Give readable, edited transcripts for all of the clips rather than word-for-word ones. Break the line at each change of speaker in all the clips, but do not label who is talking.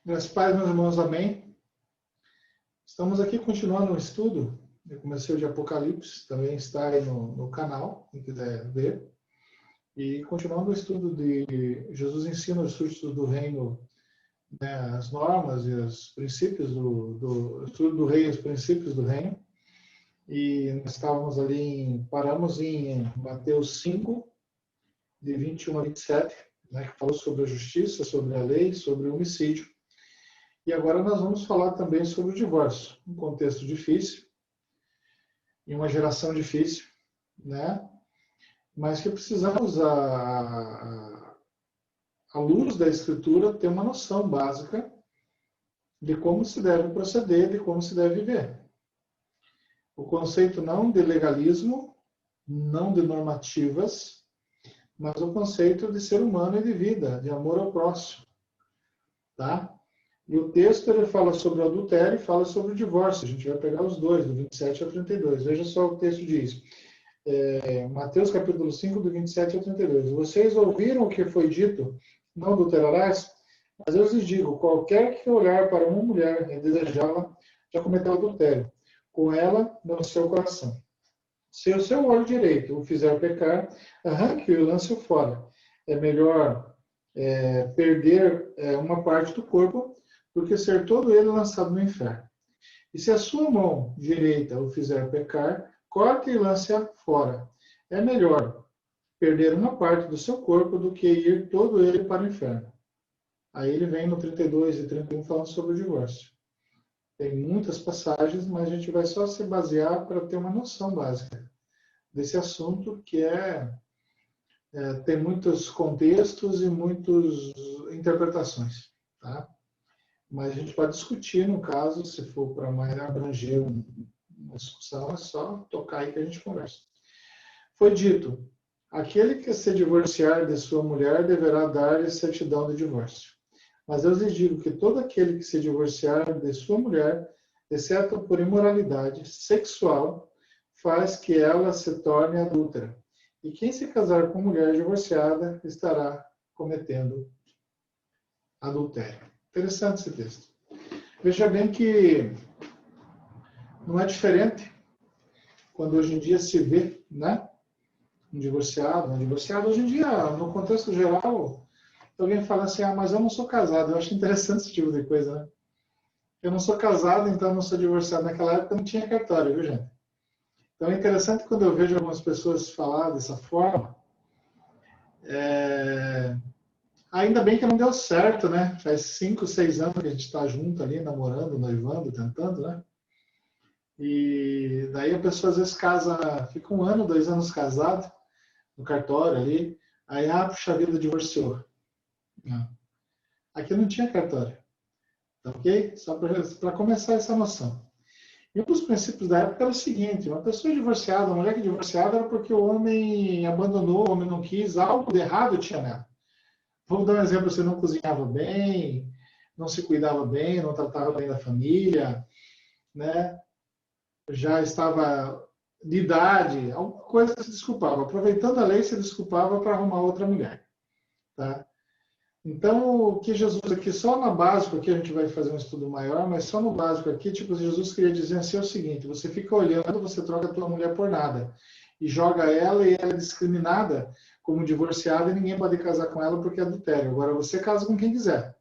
Graças a Deus, meus irmãos, amém. Estamos aqui continuando o estudo. Eu comecei o de Apocalipse, também está aí no canal, quem quiser ver. E continuando o estudo de Jesus ensina os súditos do reino, né, as normas e os princípios do estudo do rei e os princípios do reino. E nós estávamos ali, paramos em Mateus 5, de 21 a 27, né, que falou sobre a justiça, sobre a lei, sobre o homicídio. E agora nós vamos falar também sobre o divórcio, um contexto difícil, em uma geração difícil, né? Mas que precisamos, à luz da Escritura, ter uma noção básica de como se deve proceder, de como se deve viver. O conceito não de legalismo, não de normativas, mas o conceito de ser humano e de vida, de amor ao próximo, tá? E o texto ele fala sobre o adultério e fala sobre o divórcio. A gente vai pegar os dois, do 27 ao 32. Veja só o que o texto diz. Mateus capítulo 5, do 27 ao 32. Vocês ouviram o que foi dito, não adulterarás? Mas eu lhes digo, qualquer que olhar para uma mulher e desejá-la, já cometeu adultério com ela no seu coração. Se o seu olho direito o fizer pecar, arranque-o e lance-o fora. É melhor perder uma parte do corpo do que ser todo ele lançado no inferno. E se a sua mão direita o fizer pecar, corte e lance-a fora. É melhor perder uma parte do seu corpo do que ir todo ele para o inferno. Aí ele vem no 32 e 31 falando sobre o divórcio. Tem muitas passagens, mas a gente vai só se basear para ter uma noção básica desse assunto, que tem muitos contextos e muitas interpretações, tá? Mas a gente pode discutir, no caso, se for para mais abranger uma discussão, é só tocar aí que a gente conversa. Foi dito, aquele que se divorciar de sua mulher deverá dar-lhe certidão de divórcio. Mas eu lhes digo que todo aquele que se divorciar de sua mulher, exceto por imoralidade sexual, faz que ela se torne adúltera. E quem se casar com mulher divorciada estará cometendo adultério. Interessante esse texto. Veja bem que não é diferente quando hoje em dia se vê, né, um divorciado, hoje em dia, no contexto geral, alguém fala assim, mas eu não sou casado. Eu acho interessante esse tipo de coisa, né? Eu não sou casado, então eu não sou divorciado. Naquela época não tinha cartório, viu, gente? Então é interessante quando eu vejo algumas pessoas falar dessa forma. Ainda bem que não deu certo, né? Faz 5, 6 anos que a gente está junto ali, namorando, noivando, tentando, né? E daí a pessoa às vezes casa, fica 1 ano, 2 anos casado, no cartório ali, aí, puxa vida, divorciou. Não. Aqui não tinha cartório, tá ok? Só para começar essa noção. E um dos princípios da época era o seguinte, uma pessoa divorciada, uma mulher que divorciada era porque o homem abandonou, o homem não quis, algo de errado tinha nela. Vamos dar um exemplo, você não cozinhava bem, não se cuidava bem, não tratava bem da família, né? Já estava de idade, alguma coisa se desculpava. Aproveitando a lei, se desculpava para arrumar outra mulher. Tá? Então, o que Jesus aqui, só na básico, aqui a gente vai fazer um estudo maior, mas só no básico aqui, tipo, Jesus queria dizer assim, é o seguinte, você fica olhando, você troca a tua mulher por nada, e joga ela e ela é discriminada como divorciada e ninguém pode casar com ela porque é adultério. Agora, você casa com quem quiser,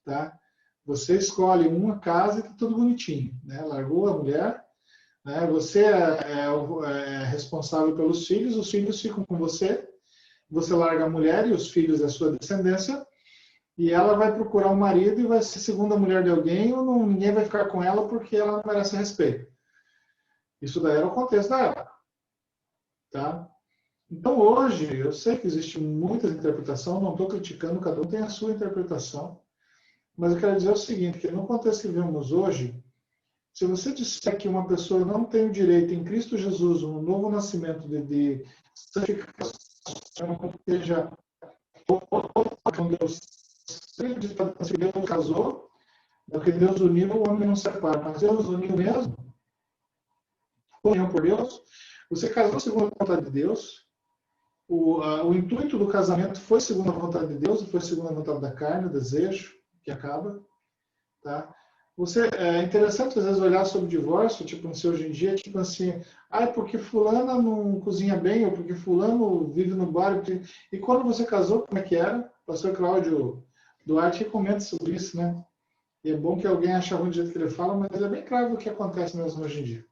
tá? Você escolhe uma casa e tá tudo bonitinho, né? Largou a mulher, né? Você é responsável pelos filhos, os filhos ficam com você, você larga a mulher e os filhos da sua descendência, e ela vai procurar um marido e vai ser segunda mulher de alguém, ou não, ninguém vai ficar com ela porque ela não merece respeito. Isso daí era o contexto da época. Tá? Então hoje, eu sei que existe muitas interpretações, não estou criticando, cada um tem a sua interpretação, mas eu quero dizer o seguinte, que no contexto que vivemos hoje, se você disser que uma pessoa não tem o direito em Cristo Jesus, um novo nascimento de santificação, seja com Deus, Deus casou, porque Deus uniu, o homem não separa, mas Deus uniu mesmo, união por Deus, você casou segundo a vontade de Deus, o intuito do casamento foi segundo a vontade de Deus, foi segundo a vontade da carne, o desejo, que acaba. Tá? É interessante às vezes olhar sobre o divórcio, tipo, não sei, hoje em dia, tipo assim, porque fulana não cozinha bem, ou porque fulano vive no bar. E quando você casou, como é que era? O pastor Cláudio Duarte comenta sobre isso, né? E é bom que alguém ache ruim do jeito que ele fala, mas é bem claro o que acontece mesmo hoje em dia.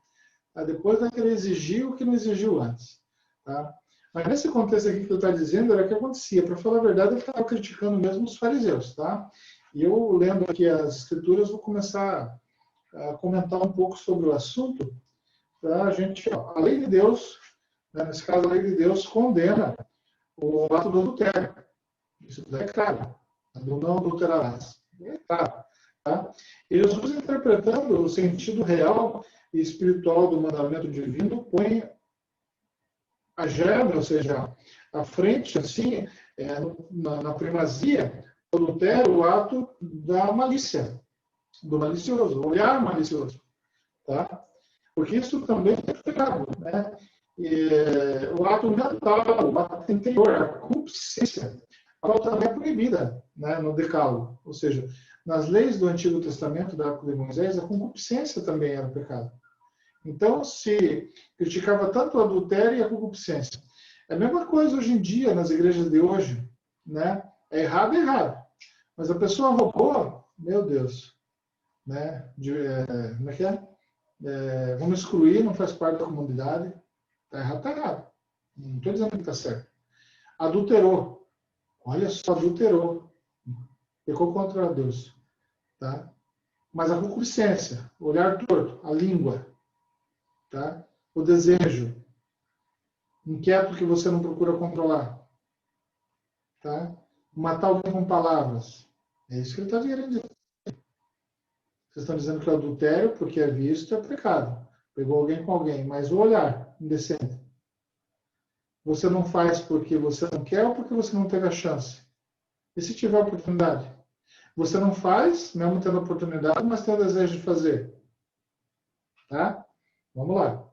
Tá? Depois vai querer exigir o que não exigiu antes. Tá? Mas nesse contexto aqui que tu está dizendo, era o que acontecia. Para falar a verdade, eu estava criticando mesmo os fariseus. Tá? E eu, lendo aqui as escrituras, vou começar a comentar um pouco sobre o assunto. Tá? A gente, a lei de Deus, né, nesse caso, a lei de Deus condena o ato do adultério. Isso é claro. Do não adulterarás. É claro. Tá? E Jesus, interpretando o sentido real e espiritual do mandamento divino, põe a germe, ou seja, à frente, assim, na primazia, do adultério, o ato da malícia, do malicioso, o olhar malicioso. Tá? Porque isso também é pecado. Né? O ato mental, o ato interior, a concupiscência, ela também é proibida, né, no Decálogo. Ou seja, nas leis do Antigo Testamento, da época de Moisés, a concupiscência também era pecado. Então, se criticava tanto o adultério e a concupiscência. É a mesma coisa hoje em dia, nas igrejas de hoje. Né? É errado, é errado. Mas a pessoa roubou, meu Deus. Né? Como é que é? Vamos excluir, não faz parte da comunidade. Está errado, está errado. Não estou dizendo que está certo. Adulterou. Olha só, adulterou. Pecou contra Deus. Tá? Mas a concupiscência, o olhar torto, a língua, tá? O desejo, inquieto que você não procura controlar. Tá? Matar alguém com palavras. É isso que ele está querendo dizer. Vocês estão dizendo que o adultério, porque é visto, é pecado. Pegou alguém com alguém, mas o olhar indecente. Você não faz porque você não quer ou porque você não teve a chance? E se tiver a oportunidade? Você não faz, mesmo tendo a oportunidade, mas tem o desejo de fazer. Tá? Vamos lá.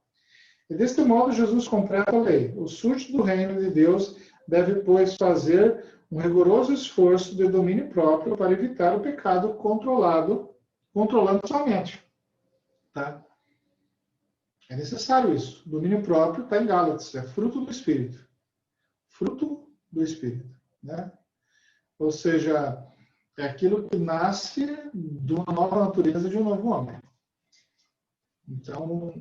E deste modo, Jesus completa a lei. O súdito do reino de Deus deve, pois, fazer um rigoroso esforço de domínio próprio para evitar o pecado controlando sua mente. Tá? É necessário isso. Domínio próprio está em Gálatas, é fruto do Espírito. Fruto do Espírito. Né? Ou seja, é aquilo que nasce de uma nova natureza, de um novo homem. Então,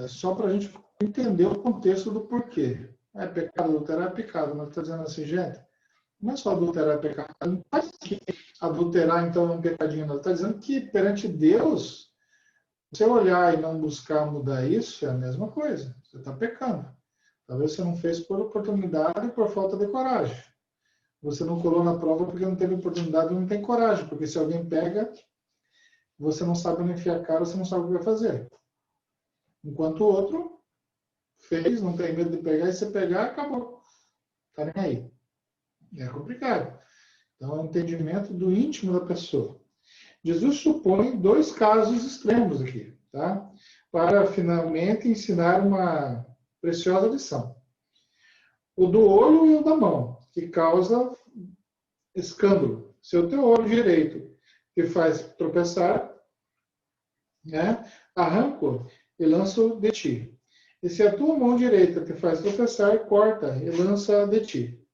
só para a gente entender o contexto do porquê. É pecado adulterar, é pecado. Nós estamos dizendo assim, gente, não é só adulterar é pecado. Não faz que adulterar, então, é um pecadinho. Nós estamos dizendo que, perante Deus, você olhar e não buscar mudar isso, é a mesma coisa. Você está pecando. Talvez você não fez por oportunidade e por falta de coragem. Você não colou na prova porque não teve oportunidade e não tem coragem. Porque se alguém pega, você não sabe onde enfiar a cara, você não sabe o que vai fazer. Enquanto o outro fez, não tem medo de pegar, e você pegar, acabou. Tá nem aí. É complicado. Então, é um entendimento do íntimo da pessoa. Jesus supõe dois casos extremos aqui, tá? Para finalmente ensinar uma preciosa lição. O do olho e o da mão, que causa escândalo. Se o teu olho direito te faz tropeçar, né, arranca-o e lança-o de ti. E se a tua mão direita te faz tropeçar, corta e lança de ti.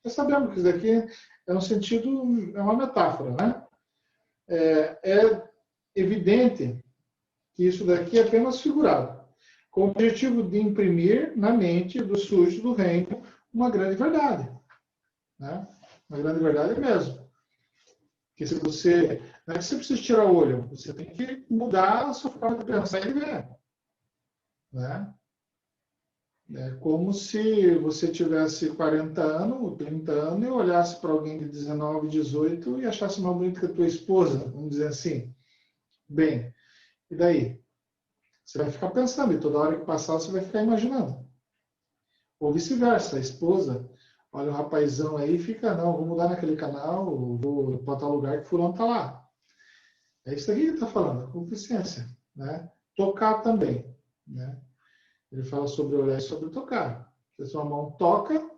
Nós sabemos que isso daqui é um sentido, é uma metáfora, né? É evidente que isso daqui é apenas figurado, com o objetivo de imprimir na mente do súdito do reino uma grande verdade. Né? Uma grande verdade mesmo. Que se você. Não é que você precisa tirar o olho, você tem que mudar a sua forma de pensar e ver. Né? É como se você tivesse 40 anos, 30 anos, e olhasse para alguém de 19, 18 e achasse mais bonito que a tua esposa, vamos dizer assim. Bem, e daí? Você vai ficar pensando, e toda hora que passar você vai ficar imaginando. Ou vice-versa, a esposa olha o rapazão aí e fica, não, vou mudar naquele canal, vou para tal lugar que fulano está lá. É isso aqui que ele está falando, concupiscência. Né? Tocar também. Né? Ele fala sobre olhar e sobre tocar. Se a sua mão toca,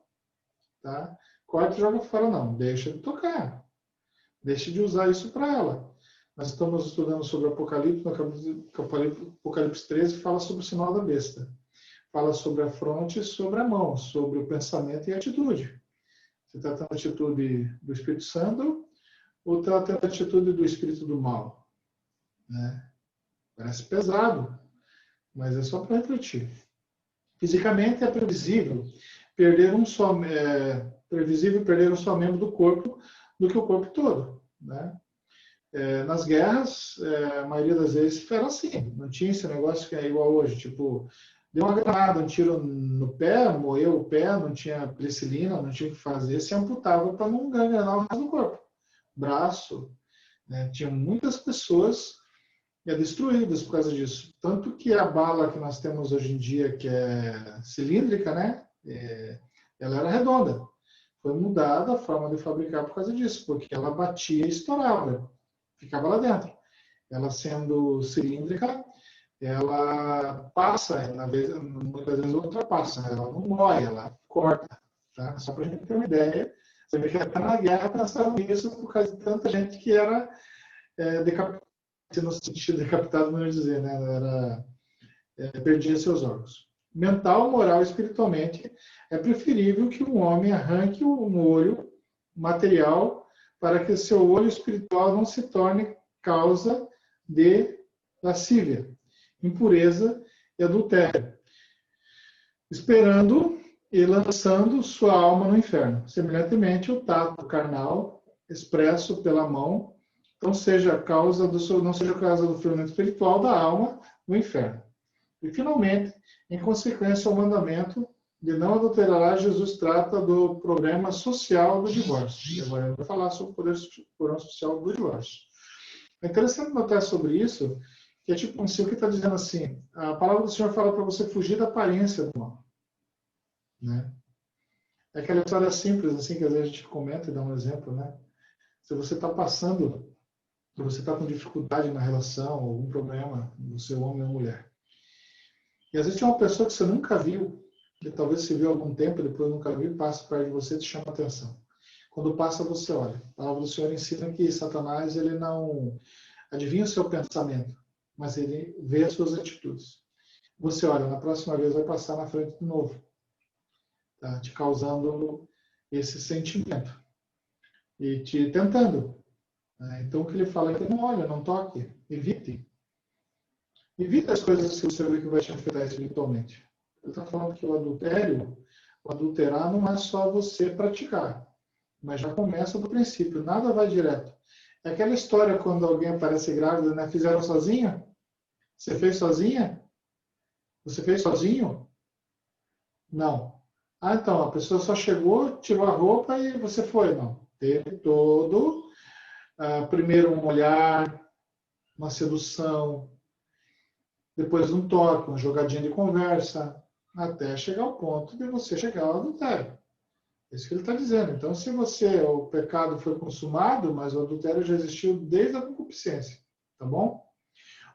tá? Corta e joga fora, não. Deixa de tocar. Deixa de usar isso para ela. Nós estamos estudando sobre Apocalipse, no Apocalipse 13 fala sobre o sinal da besta. Fala sobre a fronte e sobre a mão, sobre o pensamento e a atitude. Você está tendo a atitude do Espírito Santo ou está tendo a atitude do Espírito do mal? Né? Parece pesado, mas é só para refletir. Fisicamente é previsível perder um só membro do corpo do que o corpo todo. Né? Nas guerras, a maioria das vezes era assim. Não tinha esse negócio que é igual hoje. Tipo, deu uma granada, um tiro no pé, moeu o pé, não tinha penicilina, não tinha o que fazer, se amputava para não ganhar o resto do corpo. Braço, né? Tinha muitas pessoas destruídas por causa disso. Tanto que a bala que nós temos hoje em dia, que é cilíndrica, né? Ela era redonda. Foi mudada a forma de fabricar por causa disso, porque ela batia e estourava, ficava lá dentro. Ela sendo cilíndrica, ela passa, muitas vezes ultrapassa, ela não morre, ela corta. Tá? Só para a gente ter uma ideia, você vê que até na guerra pensavam nisso por causa de tanta gente que era decapitada, no sentido decapitado, não ia dizer, né? Perdia seus órgãos. Mental, moral e espiritualmente, é preferível que um homem arranque um olho material para que seu olho espiritual não se torne causa de lascívia, impureza e adultério, esperando e lançando sua alma no inferno. Semelhantemente, o tato carnal, expresso pela mão, não seja causa do ferimento espiritual da alma no inferno. E, finalmente, em consequência ao mandamento de não adulterar, Jesus trata do problema social do divórcio. E agora eu vou falar sobre o problema social do divórcio. É interessante notar sobre isso, que é tipo assim, o que está dizendo assim, a palavra do Senhor fala para você fugir da aparência do mal. Né? É aquela história simples, assim, que às vezes a gente comenta e dá um exemplo, né? Se você está passando, se você está com dificuldade na relação, algum problema, você é homem ou mulher, e às vezes tem uma pessoa que você nunca viu, que talvez você viu há algum tempo, depois nunca viu, passa perto de você e te chama a atenção. Quando passa, você olha. A palavra do Senhor ensina que Satanás, ele não adivinha o seu pensamento, mas ele vê as suas atitudes. Você olha, na próxima vez vai passar na frente de novo, tá? Te causando esse sentimento e te tentando. Né? Então, o que ele fala é que não olha, não toque, evite. Evite as coisas que você vê que vai te afetar espiritualmente. Ele está falando que o adulterar não é só você praticar, mas já começa do princípio, nada vai direto. É aquela história quando alguém aparece grávida, né? Fizeram sozinha? Você fez sozinha? Você fez sozinho? Não. Ah, então, a pessoa só chegou, tirou a roupa e você foi. Não. Teve todo, primeiro um olhar, uma sedução, depois um toque, uma jogadinha de conversa, até chegar ao ponto de você chegar ao adultério. É isso que ele está dizendo. Então, se o pecado foi consumado, mas o adultério já existiu desde a concupiscência. Tá bom?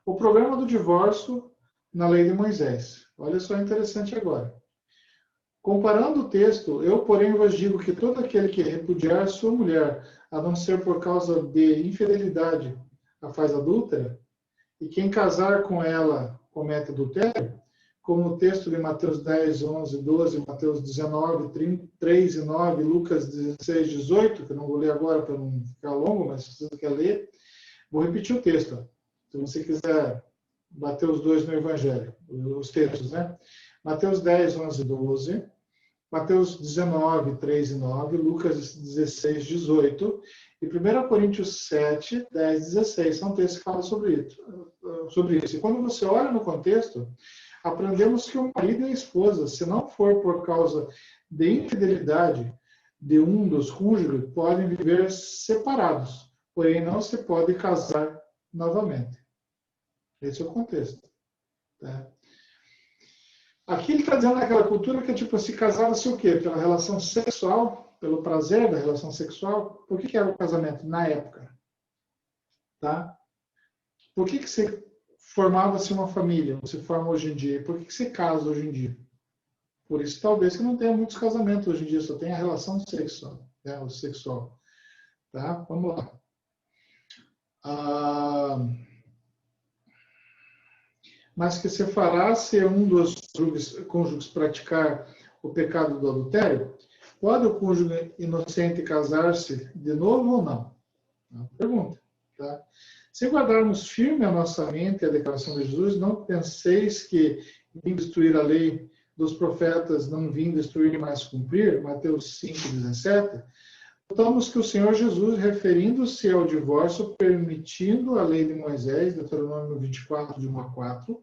O problema do divórcio na lei de Moisés. Olha só interessante agora. Comparando o texto, eu, porém, vos digo que todo aquele que repudiar sua mulher, a não ser por causa de infidelidade, a faz adúltera, e quem casar com ela comete adultério, como o texto de Mateus 10, 11, 12, Mateus 19, 3 e 9, Lucas 16, 18, que eu não vou ler agora para não ficar longo, mas se você quer ler, vou repetir o texto. Se você quiser bater os dois no Evangelho, os textos, né? Mateus 10, 11, 12, Mateus 19, 3 e 9, Lucas 16, 18 e 1 Coríntios 7, 10, 16. São textos que falam sobre isso. E quando você olha no contexto, aprendemos que o marido e a esposa, se não for por causa de infidelidade de um dos cônjuges, podem viver separados, porém não se pode casar novamente. Esse é o contexto. Tá? Aqui ele está dizendo naquela cultura que tipo, se casava-se o quê? Pela relação sexual, pelo prazer da relação sexual. Por que era o casamento na época? Tá? Por que você formava-se uma família, você forma hoje em dia? Por que você casa hoje em dia? Por isso, talvez, que não tenha muitos casamentos hoje em dia, só tem a relação sexual. Né, o sexual. Tá? Vamos lá. mas que se fará se um dos cônjuges praticar o pecado do adultério, pode o cônjuge inocente casar-se de novo ou não? É uma pergunta. Tá? Se guardarmos firme a nossa mente a declaração de Jesus, não penseis que vim destruir a lei dos profetas, não vim destruir mas cumprir, Mateus 5,17, notamos que o Senhor Jesus, referindo-se ao divórcio, permitindo a lei de Moisés, Deuteronômio 24, de 1 a 4,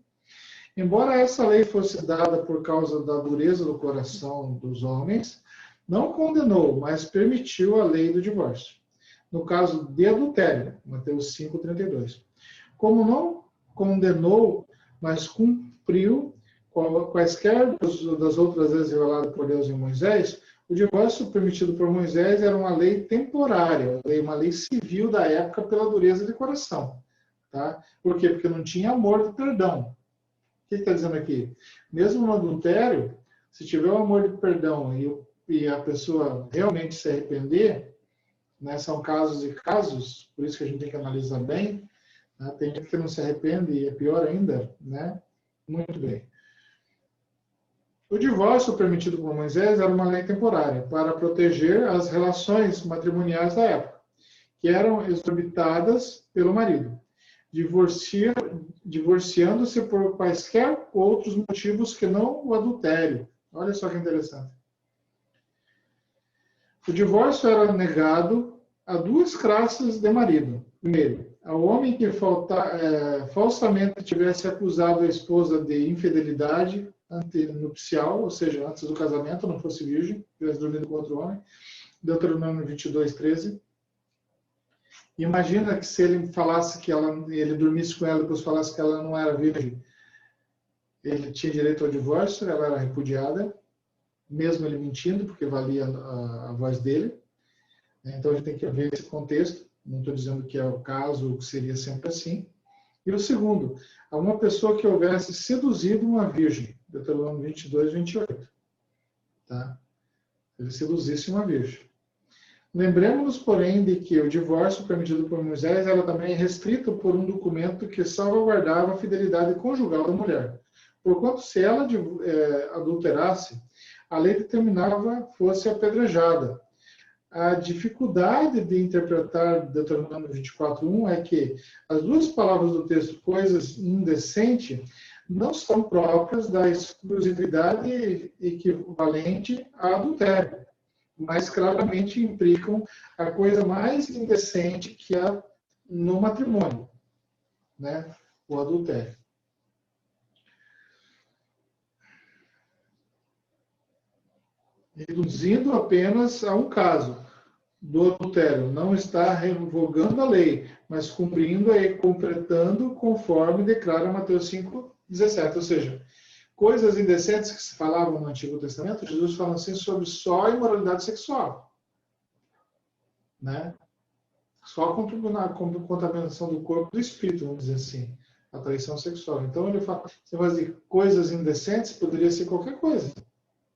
embora essa lei fosse dada por causa da dureza do coração dos homens, não condenou, mas permitiu a lei do divórcio. No caso de adultério, Mateus 5,32. Como não condenou, mas cumpriu quaisquer das outras leis reveladas por Deus em Moisés, o divórcio permitido por Moisés era uma lei temporária, uma lei civil da época pela dureza de coração. Tá? Por quê? Porque não tinha amor de perdão. O que está dizendo aqui? Mesmo no adultério, se tiver o amor de perdão e a pessoa realmente se arrepender, né, são casos e casos, por isso que a gente tem que analisar bem. Né? Tem gente que não se arrepende e é pior ainda. Né? Muito bem. O divórcio permitido por Moisés era uma lei temporária para proteger as relações matrimoniais da época, que eram exorbitadas pelo marido, divorciando-se por quaisquer outros motivos que não o adultério. Olha só que interessante. O divórcio era negado a duas classes de marido. Primeiro, ao homem que falsamente tivesse acusado a esposa de infidelidade antenupcial, ou seja, antes do casamento, não fosse virgem, tivesse dormido com outro homem, Deuteronômio 22, 13. Imagina que se ele falasse que ele dormisse com ela e depois falasse que ela não era virgem, ele tinha direito ao divórcio, ela era repudiada, mesmo ele mentindo, porque valia a voz dele. Então a gente tem que ver esse contexto. Não estou dizendo que é o caso, que seria sempre assim. E o segundo, a uma pessoa que houvesse seduzido uma virgem, Deuteronômio 22, 28. Tá? Ele seduzisse uma virgem. Lembremos-nos, porém, de que o divórcio permitido por Moisés era também restrito por um documento que salvaguardava a fidelidade conjugal da mulher. Porquanto, se ela adulterasse, a lei determinava fosse apedrejada. A dificuldade de interpretar Deuteronômio 24:1 é que as duas palavras do texto, coisas indecente, não são próprias da exclusividade equivalente a adultério, mas claramente implicam a coisa mais indecente que há no matrimônio, né? O adultério. Reduzindo apenas a um caso do adultério, não está revogando a lei, mas cumprindo e completando conforme declara Mateus 5,17. Ou seja, coisas indecentes que se falavam no Antigo Testamento, Jesus fala assim sobre só a imoralidade sexual. Né? Só a contaminação do corpo e do espírito, vamos dizer assim, a traição sexual. Então ele fala, você vai dizer coisas indecentes, poderia ser qualquer coisa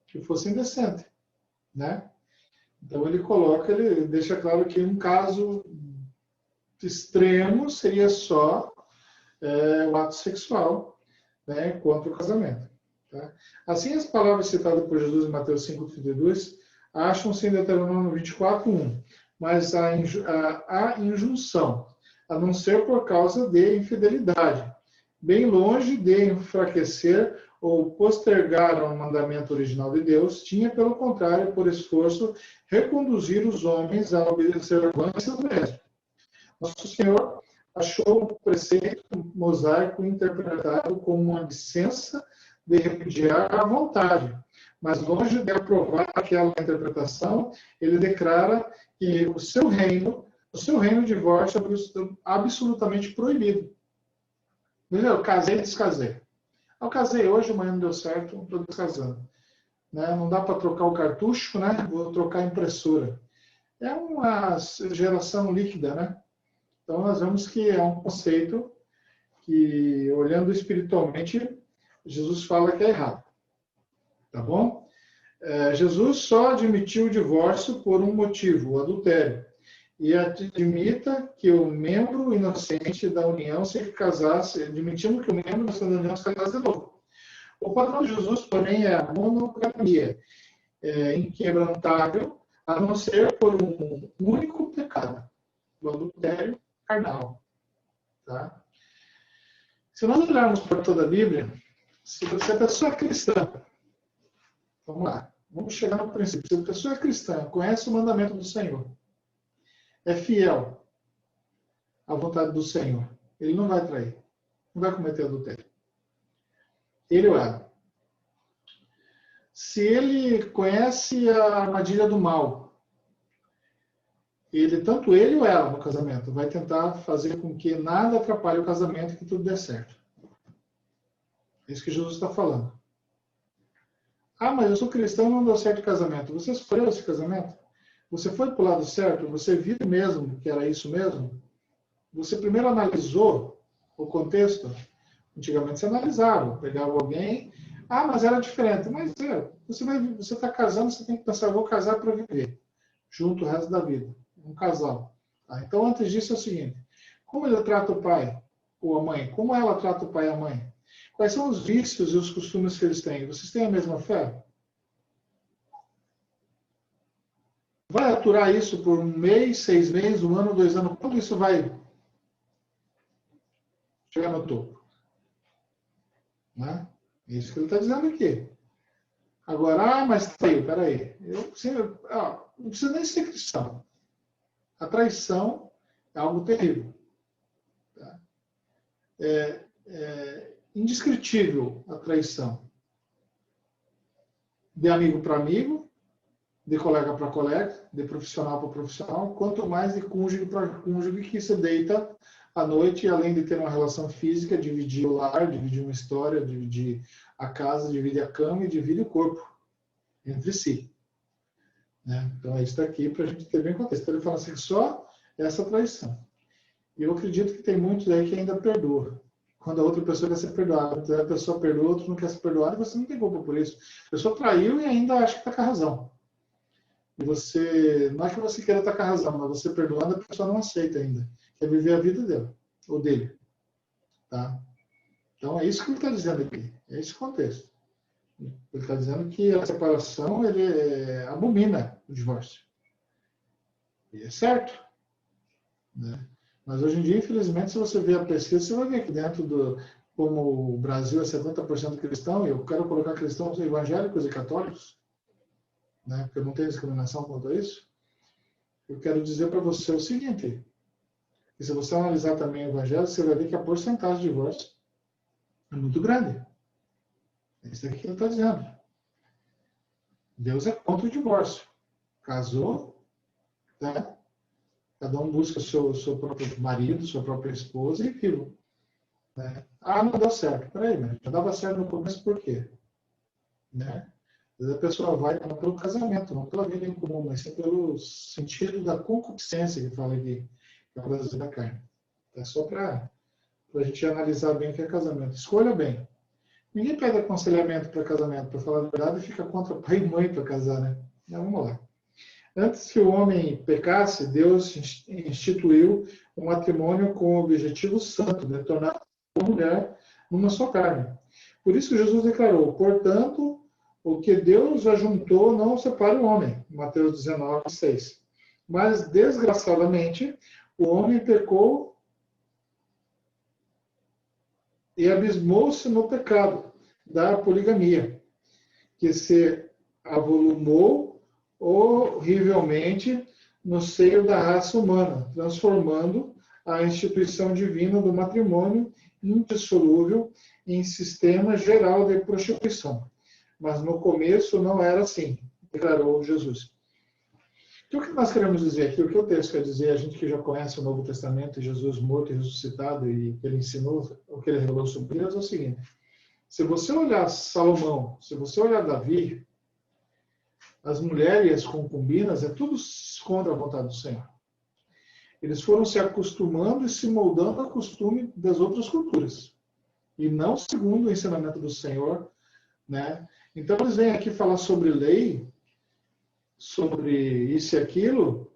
que fosse indecente, né? Então ele deixa claro que um caso extremo seria só o ato sexual, né, contra o casamento. Tá? Assim, as palavras citadas por Jesus em Mateus 5,32 acham-se em Deuteronômio 24:1, mas a injunção, a não ser por causa de infidelidade, bem longe de enfraquecer ou postergar o mandamento original de Deus, tinha, pelo contrário, por esforço, reconduzir os homens à observância do mesmo. Nosso Senhor achou o preceito mosaico interpretado como uma licença de repudiar à vontade, mas longe de aprovar aquela interpretação, ele declara que o seu reino de divórcio é absolutamente proibido. Eu casei e descasei. Eu casei hoje, amanhã não deu certo, estou descasando. Né? Não dá para trocar o cartucho, né? Vou trocar a impressora. É uma geração líquida, né? Então nós vemos que é um conceito que, olhando espiritualmente, Jesus fala que é errado. Tá bom? Jesus só admitiu o divórcio por um motivo, o adultério. e admita que o membro inocente da união se casasse, admitindo que o membro inocente da união se casasse de novo. O padrão de Jesus, porém, é a monogamia, inquebrantável, a não ser por um único pecado, o adultério carnal. Tá? Se nós olharmos por toda a Bíblia, se a pessoa é cristã, vamos lá, vamos chegar no princípio. Se a pessoa é cristã, conhece o mandamento do Senhor, é fiel à vontade do Senhor, ele não vai trair, não vai cometer adultério. Ele ou ela. Se ele conhece a armadilha do mal, tanto ele ou ela no casamento, vai tentar fazer com que nada atrapalhe o casamento e que tudo dê certo. É isso que Jesus está falando. Ah, mas eu sou cristão e não deu certo o casamento. Você escolheu esse casamento? Você foi para o lado certo? Você viu mesmo que era isso mesmo? Você primeiro analisou o contexto? Antigamente você analisava, pegava alguém, mas era diferente. Mas você está casando, você tem que pensar, eu vou casar para viver, junto o resto da vida. Um casal. Tá? Então, antes disso é o seguinte, como ele trata o pai ou a mãe? Como ela trata o pai e a mãe? Quais são os vícios e os costumes que eles têm? Vocês têm a mesma fé? Vai aturar isso por 1 mês, 6 meses, 1 ano, 2 anos? Quando isso vai chegar no topo? Né? É isso que ele está dizendo aqui. Agora, mas traiu, peraí. Não precisa nem ser cristão. A traição é algo terrível. Tá? É indescritível a traição. De amigo para amigo, de colega para colega, de profissional para profissional, quanto mais de cônjuge para cônjuge que se deita à noite, além de ter uma relação física, dividir o lar, dividir uma história, dividir a casa, dividir a cama e dividir o corpo entre si. Né? Então, é isso daqui para a gente ter bem contexto. Então, ele fala assim, só essa traição. E eu acredito que tem muitos aí que ainda perdoam. Quando a outra pessoa quer ser perdoada, a pessoa perdoa, o outro não quer ser perdoado, você não tem culpa por isso. A pessoa traiu e ainda acha que está com a razão. E você, não é que você queira estar com a razão, mas você perdoando, a pessoa não aceita ainda. Quer viver a vida dela, ou dele. Tá? Então, é isso que ele está dizendo aqui. É esse contexto. Ele está dizendo que a separação, ele abomina o divórcio. E é certo. Né? Mas hoje em dia, infelizmente, se você ver a pesquisa, você vai ver que dentro como o Brasil é 70% cristão, e eu quero colocar cristãos evangélicos e católicos, né, porque não tem discriminação quanto a isso, eu quero dizer para você o seguinte, que se você analisar também o evangelho, você vai ver que a porcentagem de divórcio é muito grande. É isso aqui que ele está dizendo. Deus é contra o divórcio. Casou, né? Cada um busca seu próprio marido, sua própria esposa e vive. Né? Não deu certo. Peraí, mas já dava certo no começo, por quê? Né? Às vezes a pessoa vai não pelo casamento, não pela vida em comum, mas sim pelo sentido da concupiscência que fala aqui, que é o prazer da carne. É só para a gente analisar bem o que é casamento. Escolha bem. Ninguém pede aconselhamento para casamento, para falar a verdade, e fica contra pai e mãe para casar, né? Então, vamos lá. Antes que o homem pecasse, Deus instituiu o matrimônio com o objetivo santo, de tornar a mulher numa só carne. Por isso Jesus declarou, portanto, o que Deus ajuntou não separa o homem. Mateus 19, 6. Mas, desgraçadamente, o homem pecou e abismou-se no pecado da poligamia, que se avolumou horrivelmente no seio da raça humana, transformando a instituição divina do matrimônio indissolúvel em sistema geral de prostituição. Mas no começo não era assim, declarou Jesus. Então, o que nós queremos dizer aqui, o que o texto quer dizer, a gente que já conhece o Novo Testamento, Jesus morto e ressuscitado, e o que ele ensinou, o que ele revelou sobre Deus, é o seguinte: se você olhar Salomão, se você olhar Davi, as mulheres e as concubinas, é tudo contra a vontade do Senhor. Eles foram se acostumando e se moldando ao costume das outras culturas, e não segundo o ensinamento do Senhor, né? Então, eles vêm aqui falar sobre lei, sobre isso e aquilo,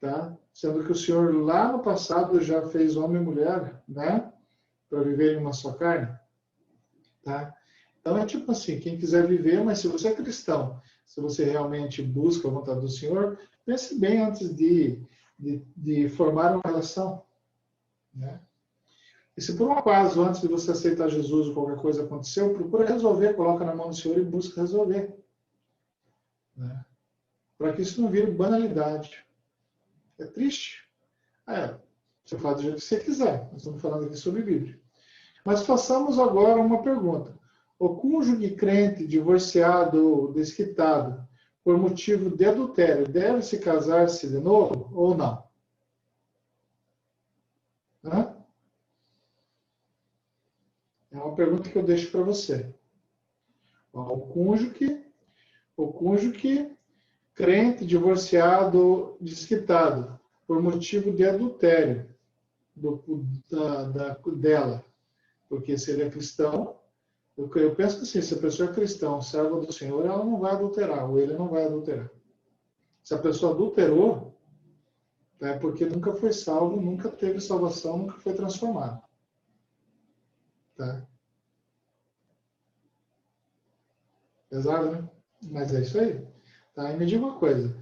tá? sendo que o Senhor lá no passado já fez homem e mulher, né? Para viver em uma só carne, tá? Então é tipo assim, quem quiser viver, mas se você é cristão, se você realmente busca a vontade do Senhor, pense bem antes de formar uma relação, né? E se por um acaso, antes de você aceitar Jesus ou qualquer coisa aconteceu, procura resolver, coloca na mão do Senhor e busca resolver, né? Para que isso não vire banalidade. É triste. Você faz do jeito que você quiser. Nós estamos falando aqui sobre Bíblia. Mas façamos agora uma pergunta. O cônjuge crente, divorciado ou desquitado, por motivo de adultério, deve se casar-se de novo ou não? Hã? É uma pergunta que eu deixo para você. O cônjuge crente, divorciado, desquitado, por motivo de adultério dela. Porque se ele é cristão, eu penso que assim, se a pessoa é cristã, serva do Senhor, ela não vai adulterar, ou ele não vai adulterar. Se a pessoa adulterou, é porque nunca foi salvo, nunca teve salvação, nunca foi transformado. Tá? Pesado, né? Mas é isso aí. Tá? E me diga uma coisa,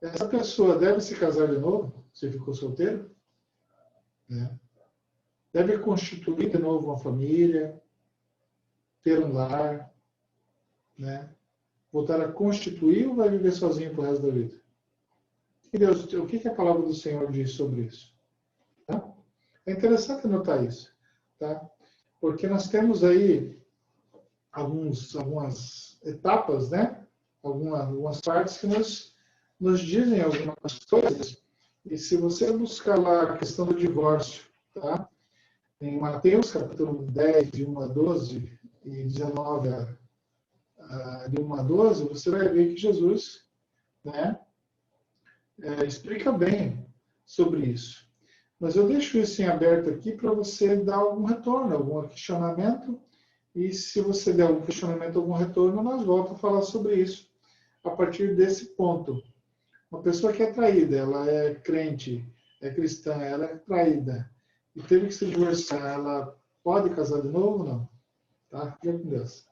essa pessoa deve se casar de novo, se ficou solteiro? Né? Deve constituir de novo uma família, ter um lar, né? Voltar a constituir ou vai viver sozinho pro resto da vida? O que a palavra do Senhor diz sobre isso? Tá? É interessante notar isso, tá? Porque nós temos aí algumas etapas, né? Algumas partes que nos dizem algumas coisas. E se você buscar lá a questão do divórcio, tá? Em Mateus, capítulo 10, de 1 a 12, e 19 de 1 a 12, você vai ver que Jesus, né, explica bem sobre isso. Mas eu deixo isso em aberto aqui para você dar algum retorno, algum questionamento. E se você der algum questionamento, algum retorno, nós voltamos a falar sobre isso a partir desse ponto. Uma pessoa que é traída, ela é crente, é cristã, ela é traída e teve que se divorciar, ela pode casar de novo ou não? Tá? Fica com Deus.